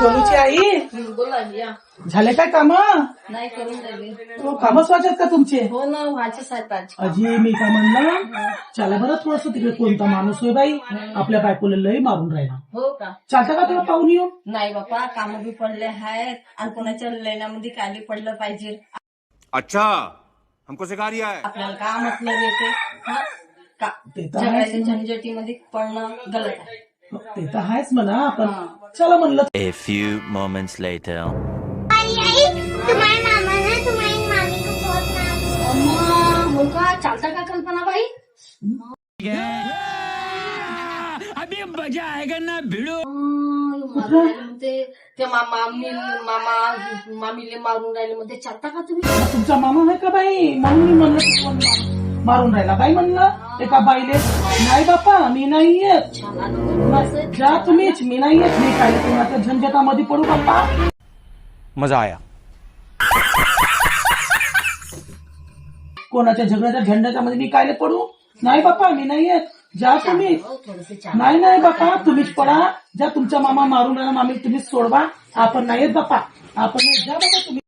गोलूची आई बोला या. झाले काय काम? नाही करून राहिली. कामच वाटत का तुमचे? हो ना, व्हायचेच आहेत आज. अजी मी का म्हणलं, चला बरं थोडस तिकडे कोणता माणूस होय बाई आपल्या बायकोला लई मारून राहिला. हो का? चालतं का तुला पाहून येऊ? नाही बापा, काम बी पडले आहेत आणि कोणाच्या लेण्यामध्ये काली पडलं पाहिजे. अच्छा हमको सिखा रिया है. आपल्याला का मतलब येते हा? का ते तर आहेच झगड्याच्या ना. झंझटीमध्ये पडणं गलत आहे. ते तर आहेच म्हणा, आपण चला म्हणलं. A few moments later. तुम्हारे मामा ना तुम्हारी मामी को बहुत मारा. अम्मा हो का? चालता का कल्पना बाई? अभी मजा आएगा ना भिड़ो. ते मामीले मारून राहिले मध्ये चालता का तुम्ही? तुमचा मामा आहे का बाई? म्हणून मी म्हणलं की कोण मारून राहिला बाई म्हणलं एका बाईले. नाही बापा मी नाही येत. छान आनंद. जा तुम्हीच, मी नाही येत. मी काय कोणाच्या झंझटामध्ये पडू बाप्पा. मजा आया. कोणाच्या झगड्याच्या झंझटाच्या मध्ये मी कायले पडू? नाही बापा मी नाही येत. जा तुम्ही. नाही नाही बापा तुम्हीच पडा. जा तुमचा मामा मारून राहिला, मामी तुम्हीच सोडवा. आपण नाही येत बापा. आपण नाही. जा बापा तुम्ही.